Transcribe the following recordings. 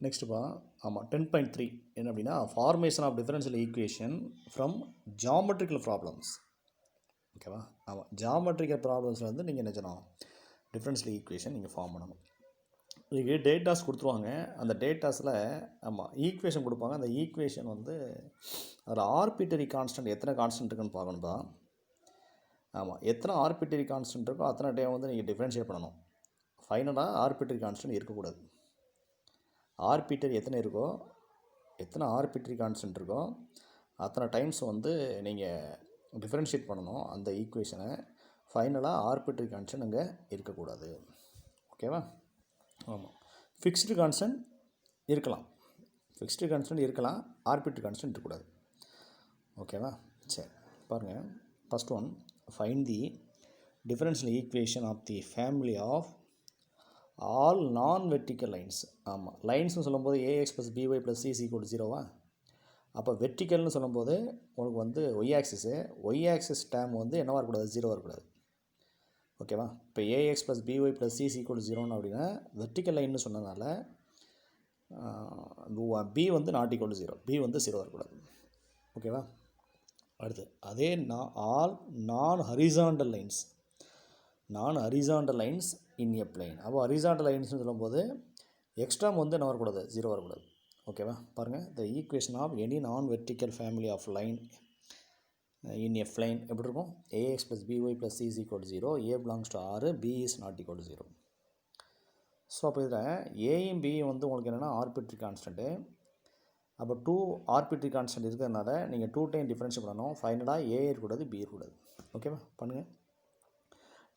நெக்ஸ்ட்டுப்பா ஆமாம் 10.3 என்ன அப்படின்னா formation of differential equation from geometrical problems. ஓகேவா? ஆமாம், ஜாமெட்ரிக்கல் ப்ராப்ளம்ஸில் வந்து நீங்கள் என்ன செய்யணும், டிஃபரன்ஷியல் ஈக்குவேஷன் நீங்கள் ஃபார்ம் பண்ணணும். இதுக்கு டேட்டாஸ் கொடுத்துருவாங்க. அந்த டேட்டாஸில் ஆமாம் ஈக்குவேஷன் கொடுப்பாங்க. அந்த ஈக்குவேஷன் வந்து அதில் ஆர்பிட்டரி கான்ஸ்டன்ட் எத்தனை கான்ஸ்டன்ட் இருக்குன்னு பார்க்கணும்ப்பா. ஆமாம், எத்தனை ஆர்பிட்டரி கான்ஸ்டன்ட் இருக்கோ அத்தனை டைம் வந்து நீங்கள் டிஃப்ரென்ஷியேட் பண்ணணும். ஃபைனலாக ஆர்பிட்டரி கான்ஸ்டன்ட் இருக்கக்கூடாது. ஆர்பிட்டரி எத்தனை இருக்கோ, எத்தனை ஆர்பிட்டரி கான்ஸ்டன்ட் இருக்கோ அத்தனை டைம்ஸ் வந்து நீங்கள் டிஃப்ரென்ஷியேட் பண்ணணும் அந்த ஈக்குவேஷனை. ஃபைனலாக ஆர்பிட்டரி கான்ஸ்டன்ட் அங்கே இருக்கக்கூடாது. ஓகேவா? ஆமாம், ஃபிக்ஸ்டு கான்ஸ்டன்ட் இருக்கலாம், ஃபிக்ஸ்டு கான்ஸ்டன்ட் இருக்கலாம், ஆர்பிட்டரி கான்ஸ்டன்ட் இருக்கக்கூடாது. ஓகேவா? சரி பாருங்கள், first one, find the differential equation of the family of all non vertical lines. ஆமாம், லைன்ஸ்னு சொல்லும்போது a x plus b y plus c equal 0வா? அப்போ வெர்டிக்கல்னு சொல்லும்போது உனக்கு வந்து ஒய் ஆக்சிஸ் டேம் வந்து என்னவாக இருக்கக்கூடாது, 0 இருக்கக்கூடாது. ஓகேவா? இப்போ a x plus b y plus c equal 0 அப்படின்னா வெர்டிக்கல் லைன்னு சொன்னதுனால பி வந்து நாட் ஈக்குவல் 0, பி வந்து 0 இருக்கக்கூடாது. ஓகேவா? அடுத்து அதே all non horizontal lines in a plane. அப்போ ஹரிசாண்டல் லைன்ஸ்னு சொல்லும்போது எக்ஸ்ட்ராம் வந்து என்ன வரக்கூடாது, 0 வரக்கூடாது. ஓகேவா? பாருங்கள், the equation of any non vertical family of line in a plane எப்படி இருக்கும்? A x plus b y plus c equal 0, a belongs to R, b is not equal 0. So அப்போ இதில் ஏயும் பியும் வந்து உங்களுக்கு என்னென்னா ஆர்பிட்ரி கான்ஸ்டன்ட்டு. அப்போ 2 ஆர்பிட்ரி கான்ஸ்டன்ட் இருக்கிறதுனால நீங்கள் 2 டைம் டிஃபரன்ஷியேட் பண்ணணும். ஃபைனலாக ஏ இருக்கக்கூடாது, பி இருக்கக்கூடாது. ஓகேவா? பண்ணுங்கள்,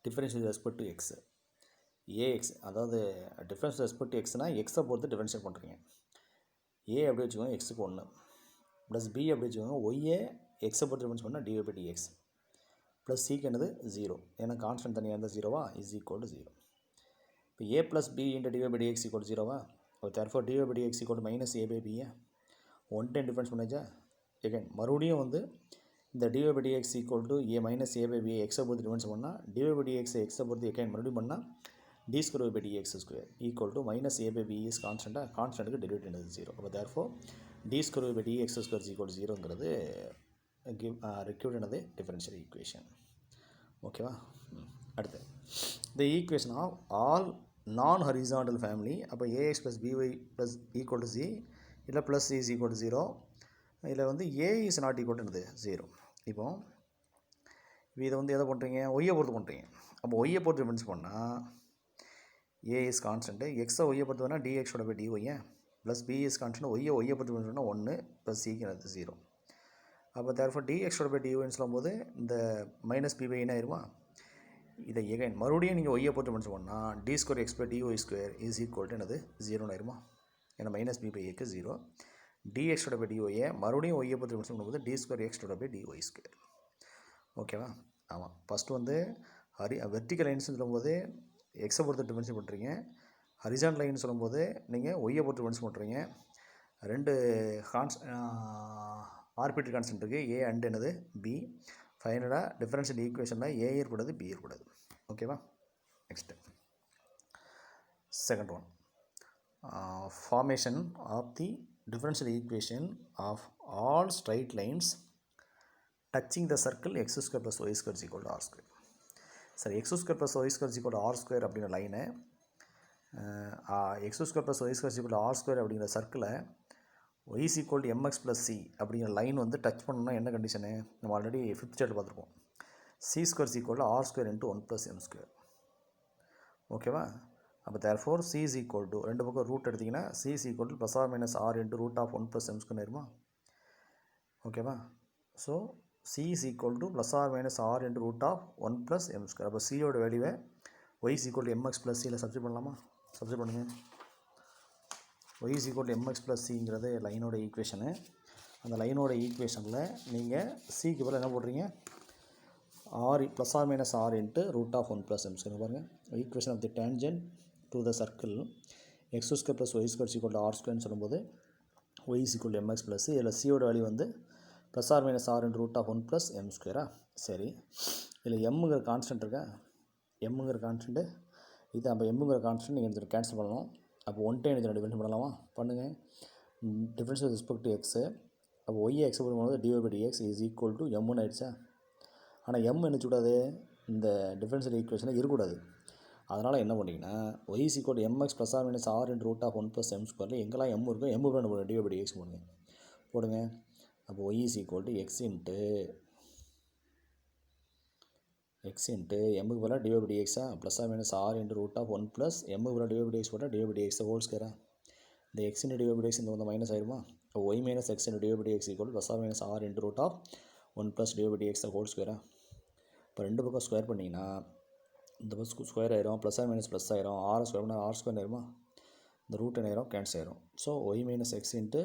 differential with respect to x. A x அதாவது டிஃபரன்ஸ் ரெஸ்பெக்ட் டு எக்ஸ்னால் எக்ஸை பொறுத்து டிஃபரன்ஷியேட் பண்ணுறீங்க. ஏ அப்படி வச்சுக்கோங்க, எக்ஸுக்கு 1 ப்ளஸ் பி அப்படி வச்சுக்கோங்க, ஒய்ஏ எக்ஸை பொறுத்து டிஃபரன்ஸ் பண்ணால் டிவை பை டிஎக்ஸ் ப்ளஸ் சிக்கு என்னது 0, ஏன்னா கான்ஸ்டன்ட் தனியாக இருந்தால் 0வா, இஸ் ஈக்குவல் டு 0. இப்போ a plus b into d y by d x equal 0வா? இப்போ therefore d y by d x equal minus a by b a 1 time difference பண்ணாச்சா? எகைன் மறுபடியும் வந்து இந்த d y by d x equal to a minus a by b a எக்ஸை பொறுத்து difference பண்ணால் டிவை by dx எக்ஸை பொறுத்து எகைன் மறுபடியும் பண்ணால் d square by d x square equal to minus a by b is கான்ஸ்டன்ட்டாக, கான்ஸ்டன்ட்டுக்கு டெரிவேட்டிவ் என்னது 0. அப்போ therefore d square by d x square equal 0ங்கிறது ரிக்யூர்ட் என்னது டிஃபரன்ஷியல் ஈக்குவேஷன். ஓகேவா? அடுத்து the equation of all non horizontal family. அப்போ a x plus b y plus equal to c இல்லை plus c is equal to 0. இதில் வந்து a is not equal to 0. இப்போ இதை வந்து எதை பண்ணுறீங்க, ஒய்யை பொறுத்து பண்ணுறீங்க. அப்போ ஒய்யை பொறுத்து டிஃபரன்ஸ் பண்ணால் ஏ இஸ் கான்ஸ்டன்ட்டு, எக்ஸை ஒய்யை பொறுத்து பண்ணால் டிஎக்ஸோட பை டிஒய்யை ப்ளஸ் பி இஸ் கான்ஸ்டன்ட், ஒய்யை பொறுத்து டிஃபரன்ஸ் பண்ணால் 1 ப்ளஸ் சிக்கு அது 0. அப்போ தேர்ஃபோர் டிஎக்ஸோட பை டிஒய்ன்னு சொல்லும்போது இந்த மைனஸ் பி பை என்ன ஆயிருமா? இதை எகைன் மறுபடியும் நீங்கள் ஒய்யை பொறுத்து டிஃபரன்ஸ் பண்ணால் d square x by d y square is equal to என்னது 0 ஆயிருமா? ஏன்னா மைனஸ் பி பை ஏக்கு 0. டிஎக்ஸோட பை டிஒய்யை மறுபடியும் ஒய்யை பொறுத்து டிஃபரன்ஸ் பண்ணும்போது டி ஸ்கொயர் எக்ஸோட பை டிஒய் ஸ்கொயர். ஓகேவா? ஆமாம், ஃபஸ்ட்டு வந்து வெர்டிக்கல் லைன்ஸ்னு சொல்லும்போது எக்ஸை பொறுத்து டிஃபரன்ஸ் பண்ணுறீங்க. ஹரிசாண்டல் லைன் சொல்லும்போது நீங்கள் ஒய்யை பொறுத்து டிஃபரன்ஸ் பண்ணுறீங்க. 2 ஆர்பிட்ரி கான்ஸ்டன்ட் இருக்குது, ஏ அண்ட் என்னது பி. ஃபைனலாக டிஃபரன்ஷியல் ஈக்குவேஷனில் ஏ இருக்கக்கூடாது, பி இருக்கக்கூடாது. ஓகேவா? Next second one, formation of the differential equation of all straight lines touching the circle x square plus y square equal to r square. சரி, x square plus y square equal to r square அப்படிங்கிற லைனை x square plus y square equal to r square அப்படிங்கிற சர்க்கிளை y is equal to mx plus c அப்படிங்கிற line வந்து touch பண்ணணும்னா என்ன condition? நம்ம ஆல்ரெடி 5th சாப்டர் பார்த்துருக்கோம். c square is equal to r square into 1 + m square. ஓகேவா? அப்போ therefore c is equal to ரெண்டு பக்கம் ரூட் எடுத்திங்கன்னா c is equal to +or - r into root of 1 + m square ஆயிருமா? ஓகேவா? So c is equal to +or - r into root of 1 + m square. அப்போ c-யோட வேல்யூவை y is equal to mx plus c substitute பண்ணலாமா? Substitute பண்ணுங்கள். y is equal to mx plus cங்கிறது லைனோட equation. அந்த லைனோட ஈக்குவேஷனில் நீங்கள் சிக்கு பதில் என்ன போடுறீங்க? r +or - r into root of 1 + m square. பாருங்கள், equation of the tangent to the circle x square plus y square equal to r ஸ்கொயர்னு சொல்லும்போது y is equal to mx plus c. இதில் சியோட வேல்யூ வந்து +or - r into root of 1 + m ஸ்கொயரா? சரி, இதில் எம்முங்கிற constant இருக்கா? எம்முங்கிற கான்ஸ்டன்ட்டு இது. அப்போ எம்முங்கிற கான்ஸ்டன்ட் நீங்கள் எடுத்துகிட்டு கேன்சல் பண்ணணும். அப்போ 1 டைம் இதில் டிஃபரன்ஸ் பண்ணலாமா? பண்ணுங்கள். Difference with respect to x. அப்போ ஒய்யை எக்ஸ் பண்ணும்போது dy/dx இஸ் ஈக்குவல் டு எம்னு ஆயிடுச்சா? ஆனால் எம் என்ன கூடாது, இந்த டிஃபரன்ஷியல் ஈக்குவேஷனில் இருக்கக்கூடாது. அதனால் என்ன பண்ணிங்கன்னா y is equal to mx + or - r × √(1 + m²) எங்கெல்லாம் m இருக்கோ m கூட நம்ம dy/dx போடுங்க. அப்போ y is equal to x into m பதிலாக dy/dx +or - r × √(1 + m dy/dx போட்டால் dy/dx ஹோல் ஸ்கொயரா? இந்த x into dy/dx இந்த வந்து மைனஸ் ஆயிருமா? y - x into dy/dx = +or - r × √(1 + dy/dx whole ஸ்கொயரா? இப்போ ரெண்டு பக்கம் ஸ்கொயர் பண்ணிங்கன்னா இந்த பக்கம் ஸ்கொயர் ஆயிரும், ப்ளஸ் ஆர் மைனஸ் ப்ளஸ் ஆயிரும், ஆர் ஸ்கொயர் பண்ணால் ஆர் ஸ்கொயர் ஆயிருமா? இந்த ரூட் என்ன ஆயிரும், கேன்சல் ஆயிரும். So y - x into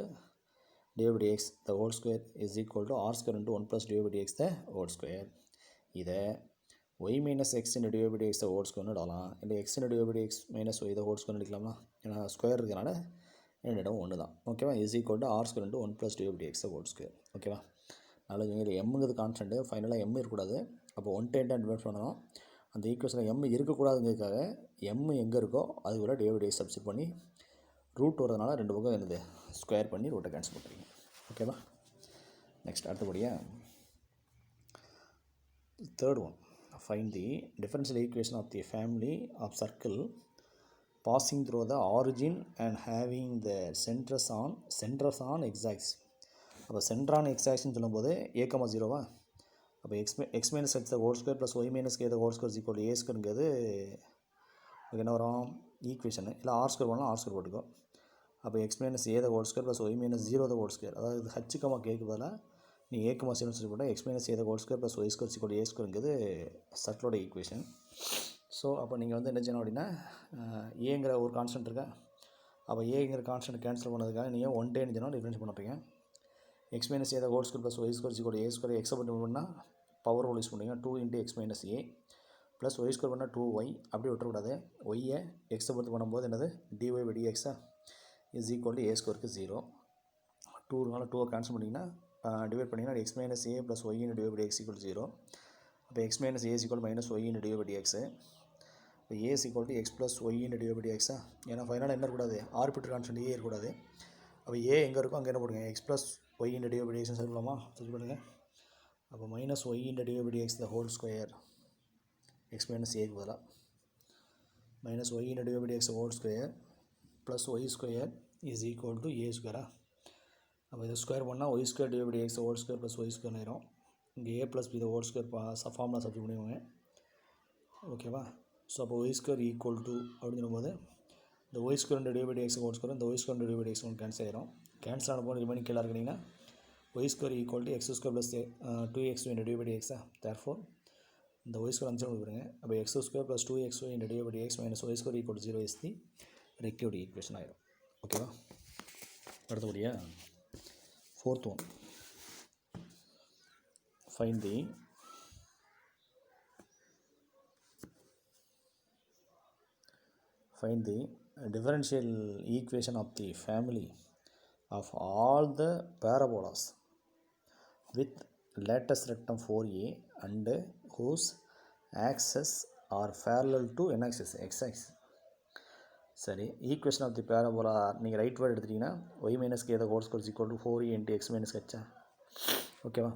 dy/dx the whole square is equal to r square into 1 + dy/dx the whole square. இதை y - x into dy/dx the whole square இடலாம், இல்லை x into dy/dx - y the whole square எடுக்கலாமா? ஏன்னா square இருக்கிறனால ரெண்டு இடம் ஒன்று தான். ஓகேவா? is equal to r square into 1 + dy/dx the whole square. ஓகேவா? நாளைக்கு இங்கே எம்ங்கிறது கான்ஸ்டன்ட்டு, ஃபைனலாக எம் இருக்கக்கூடாது. அப்போ 1 டைம் டிவைட் பண்ணணும். அந்த ஈக்குவேஷனில் எம் இருக்கக்கூடாதுங்கிறதுக்காக எம் எங்கே இருக்கோ அது கூட dy/dx சப்ஸ்டிட் பண்ணி ரூட் வரதுனால ரெண்டு பக்கம் என்னது ஸ்கொயர் பண்ணி ரூட்டை கேன்சல் பண்ணுறீங்க. ஓகேவா? நெக்ஸ்ட் அடுத்தபடியாக third one, find the differential equation of the family of circle passing through the origin and having the centers on x axis. அப்போ சென்டர் ஆன் எக்ஸாக்ஸ்ன்னு சொல்லும்போது a, 0வா? அப்போ x - x the whole square + y - k the whole square is equal to a squareங்கிறது என்ன வரும், equation. இல்லை r square பண்ணலாம், r square போட்டுக்கோ. அப்போ x - a the whole square + y - 0 the whole square, அதாவது h, kக்கு பதிலாக நீ a, 0 சொல்லி போட்டால் x - a the whole square + y square is equal to a squareங்கிறது சர்க்கிளோட ஈக்குவேஷன். ஸோ அப்போ நீங்கள் வந்து என்ன செய்யணும் அப்படின்னா ஏங்கிற ஒரு கான்ஸ்டன்ட் இருக்கா, அப்போ ஏங்கிற கான்ஸ்டன்ட் கேன்சல் பண்ணதுக்காக நீங்கள் 1 டைம் செய்யணும், டிஃபரன்ஸ் பண்ணுறீங்க. x - a the whole square + y square is equal to a square, x பண்ணி பண்ணால் பவர் ரூல் யூஸ் பண்ணுறீங்க. 2 × x - a plus y square பண்ணால் 2y, அப்படி விட்டுறக்கூடாது. ஒய்யை எக்ஸை பொறுத்து பண்ணும்போது என்னது dy/dx is equal to a ஸ்கொயருக்கு 0. 2னால 2 கேன்சல் பண்ணிங்கன்னா டிவைட் பண்ணிங்கன்னா x - a + y × dy/dx = 0. அப்போ x - a is equal to -y × dy/dx. இப்போ a is equal to x + y × dy/dx. ஏன்னா ஃபைனலாக என்ன இருக்கக்கூடாது, ஆர்பிட்டர் கான்ஸ்டன்ட் a இருக்கக்கூடாது. அப்போ a எங்கே இருக்கோ அங்கே என்ன போடுங்க, x + y × dy/dx சொல்லலாமா? சரி பண்ணுங்கள். அப்போ -y × dy/dx the whole square, x - aக்கு பதிலாக -y × dy/dx the whole square + y square is equal to a square. அப்போ இதை ஸ்கொயர் பண்ணால் y square dy/dx the whole square + y square ஆயிரும். இங்கே a + b the whole square formula substitute பண்ணிடுவாங்க. ஓகேவா? So அப்போ y square equal to அப்படின்னு சொல்லும்போது இந்த y square × dy/dx the whole square, இந்த y square × dy/dx கேன்சல் ஆயிரும். கேன்சல் ஆன போது ரிமைனிங் கீழே இருக்கிறீங்கன்னா y square equal to x square + 2xy × dy/dx. therefore இந்த y square அஞ்சு கொடுக்குறேங்க. அப்போ x square + 2xy × dy/dx - y square equal to 0 is the required equation ஆயிரும். ஓகேவா? அடுத்தபடியாக fourth one, find the differential equation of the family of all the parabolas with lattice rectum 4a and whose axes are parallel to n-axis x-axis. சரி, equation of the parabola நீங்கள் right word எடுத்துட்டிங்கன்னா y - k the whole square is equal to 4a × x - h. ஓகேவா?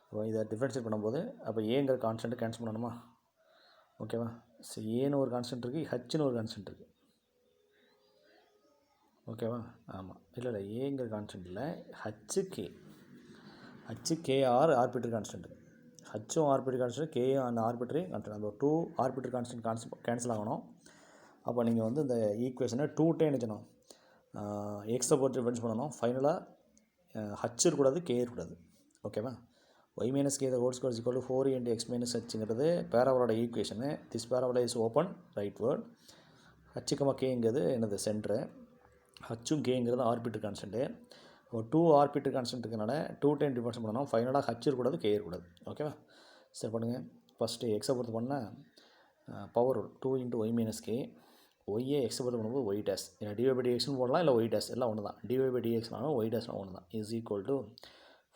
இப்போ இதை differentiate பண்ணும்போது அப்போ ஏங்கிற constant cancel பண்ணணுமா? ஓகேவா? சரி, ஏன்னு ஒரு கான்ஸ்டன்ட் இருக்குது, ஹச்னு ஒரு கான்ஸ்டன்ட் இருக்குது. ஓகேவா? ஆமாம், இல்லை ஏங்கிற கான்ஸ்டன்ட் இல்லை, கேஆர் ஆர்பிட்டரி கான்ஸ்டன்ட். ஹச்சும் ஆர்பிட்டரி கான்ஸ்டன்ட், கேயும் அந்த ஆர்பிட்டரி கான்ஸ்டன்ட். அந்த 2 ஆர்பிட்டரி கான்ஸ்டன்ட் கேன்சல் ஆகணும். அப்போ நீங்கள் வந்து இந்த ஈக்குவேஷனை 2 டைம் நினைக்கணும், எக்ஸை போட்டு டிஃபரன்ஸ் பண்ணணும். ஃபைனலாக ஹச் இருக்கக்கூடாது, கே இருக்கக்கூடாது. ஓகேவா? y - k the whole square is equal to 4a × x - hங்கிறது பேராபோலோட ஈக்குவேஷனு. This parabola is open rightward. H, கேங்கிறது என்னது சென்ட்ரு, ஹச்சும் கேங்கிறது ஆர்பிட்டர் கான்ஸ்டன்ட்டு. இப்போ 2 ஆர்பிட்டர் கான்ஸ்டன்ட் இருக்கனால 2 டைம் டிஃபரன்ஸ் பண்ணணும். ஃபைனலாக ஹச் இருக்கக்கூடாது, கே இருக்கக்கூடாது. ஓகேவா? சரி பண்ணுங்கள். ஃபஸ்ட்டு எக்ஸை பொறுத்து பண்ணால் பவர் 2 × y - k, ஒய்யை எக்ஸை பொறுத்து பண்ணும்போது y டேஷ், ஏன்னா dy/dxன்னு போடலாம், இல்லை y டேஷ் எல்லாம் ஒன்று தான். dy/dxனாலும் y டேஷ்னாலும் ஒன்று தான். Is equal to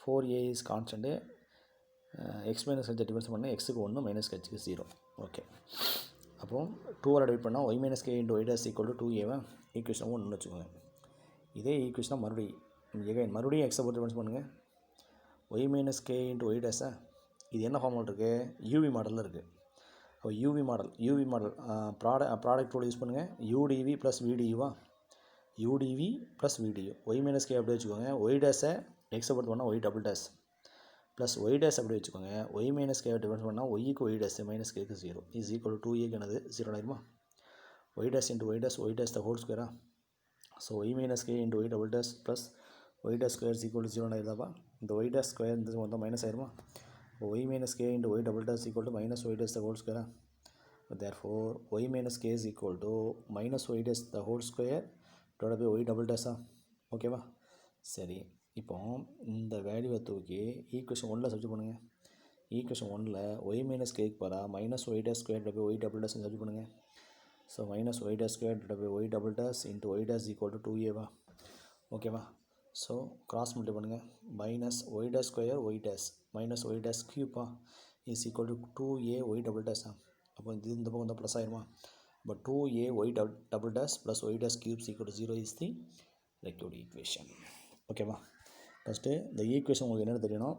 4a is constant, x - h difference பண்ணால் எக்ஸுக்கு 1 - ஹெச்சுக்கு 0. ஓகே, அப்போது 2ஆல் டிவைட் பண்ணால் y - k × y dash equal to 2a. Equation 1 வச்சுக்கோங்க. இதே ஈக்குவேஷனாக மறுபடியும் எக்ஸை போட்டு டிஃபரன்ஸ் பண்ணுங்கள். Y minus k into y டேஸா, இது என்ன ஃபார்முலா இருக்குது, யூவி மாடலில் இருக்குது. இப்போ u v model product rule use பண்ணுங்கள். யூடிவி ப்ளஸ் விடியூவா, u d v plus v du. Y minus k அப்படியே வச்சுக்கோங்க. ஒய் டேஸை எக்ஸை பொறுத்து பண்ணால் y double dash plus y dash அப்படி வச்சுக்கோங்க. ஒய் மைனஸ் கே டிஃபரன்ஸ் பண்ணால் ஒய்க்கு ஒய் டேஸ் மைனஸ் கேக்கு 0 இஸ் ஈக்குவல் டு 2a என்னது 0 ஆயிருமா. Y dash into y dash the whole ஸ்கொயரா. So y minus k into y double dash plus y dash square is equal to 0 ஆயிருதாப்பா. இந்த y dash square இந்த வந்து minus ஆயிருமா. Y minus k into y double dash equal to minus y dash the whole ஸ்கொயரா. therefore y minus k is equal to minus y dash the whole square divided by y double dash. ஓகேவா. சரி, இப்போ இந்த வேல்யூவை தூக்கி equation 1ல் substitute பண்ணுங்கள். Equation 1ல் ஒய் மைனஸ் கேக்கு போகிறா minus y dash square divide by y double dash substitute பண்ணுங்கள். So minus y dash square divide by y double dash into y dash equal to 2a. ஓகேவா. So cross multiply பண்ணுங்கள். Minus y dash square y dash minus y dash கியூப்பா is equal to 2a y double டேஸா. அப்போ இந்த பக்கம் வந்து plus ஆயிருமா. இப்போ 2a y double dash plus y dash cubes equal to 0 is the required equation. ஓகேவா. ஃபஸ்ட்டு இந்த ஈக்குவேஷன் உங்களுக்கு என்னென்னு தெரியணும்.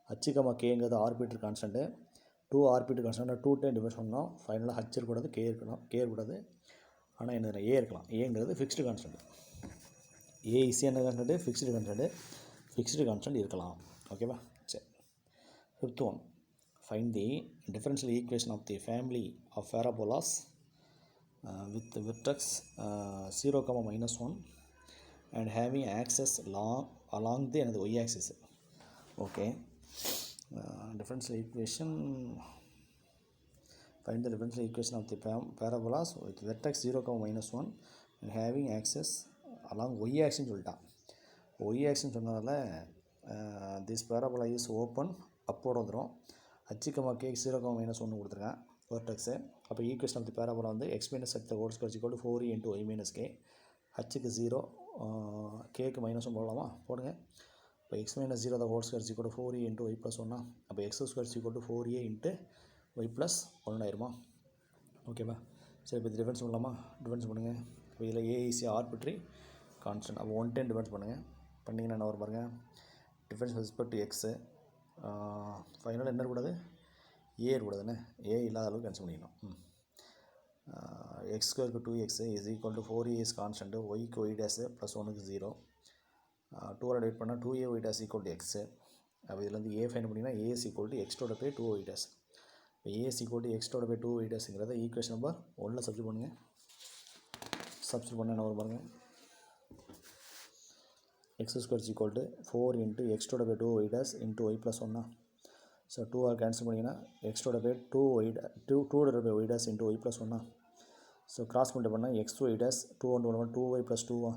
ஹச்சுக்கமா கேங்கிறது arbitrary constant. 2 arbitrary constant 2 time divide பண்ணோம். ஃபைனலாக ஹச் இருக்கக்கூடாது, கே இருக்கணும். கே இருக்கக்கூடாது, ஆனால் என்ன ஏ இருக்கலாம். ஏங்கிறது ஃபிக்ஸ்டு கான்ஸ்டன்ட். ஏ இஸ் என்ன கான்ஸ்டன்ட்டு, ஃபிக்ஸ்டு கான்ஸ்டன்ட் இருக்கலாம். ஓகேவா. சரி, 5th one. Find the differential equation of the family of parabolas with the vertex 0, -1 and having axis along the y axis. Okay. Differential equation. Find the differential equation of the parabolas with vertex 0, -1 and having axis along y axis சொல்லிட்டான். y axis சொன்னதால this parabola is open upward வந்துடும். ஹச்சுக்கமா cake 0, -1 கொடுத்துருக்கேன் vertex. அப்போ equation of the parabola வந்து x minus h whole square equal to 4e into y minus k. ஹச்சுக்கு 0, கேக்கு -1 போடலாமா, போடுங்க. இப்போ x minus 0 whole square equal to 4e into y plus 1. அப்போ x square equal to 4a into y plus 1 ஆயிருமா. ஓகேவா. சரி, இப்போ டிஃபரன்ஸ் பண்ணலாமா. டிஃபரன்ஸ் பண்ணுங்கள். இப்போ இதில் a is ஆர்பிட்ரி கான்ஸ்டன்ட். அப்போ 110 டிஃபரன்ஸ் பண்ணுங்கள். பண்ணிங்கன்னா என்ன வரும் பாருங்கள். Difference with respect to x. ஃபைனலாக என்ன இருக்கக்கூடாது, ஏ இருக்கக்கூடாதுன்னு. ஏ இல்லாத அளவுக்கு கேன்சல் பண்ணிக்கணும். எக்ஸ் ஸ்கொயருக்கு 2x is equal to 4a is constant. ஒய்க்கு ஒய் டேஸ் ப்ளஸ் 1க்கு 0. 2 டிவைட் பண்ணால் 2a y dash equal to x. அப்போ இதில் வந்து ஏ ஃபைன் பண்ணிங்கன்னா ஏ இஸ் ஈக்குவல் டு எக்ஸ்டோட பை 2 ஒய் டேஸ். இப்போ ஏ இஸ் ஈக்குவல் டு எக்ஸ்டோட பை 2 ஒய் டேஸுங்கிறத ஈக்குவேஷன் நம்பர் 1ல் சப்ஸ்டிட் பண்ணுங்கள். சப்ஸ்டிட் பண்ண என்ன வரும் பாருங்கள். x square is equal to 4 into x divided by 2 y dash into y plus 1. So 2 are cancel பண்ணிங்கன்னா x divided by 2 divided by y dash into y plus 1. So cross multiply பண்ணால் x y dash 2 1 1 2y plus 2.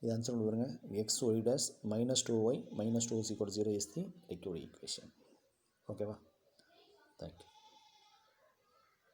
இது answer பண்ணி பாருங்க. x y dash minus 2y minus 2 is equal to 0 is the required equation. ஓகேவா. Thank you.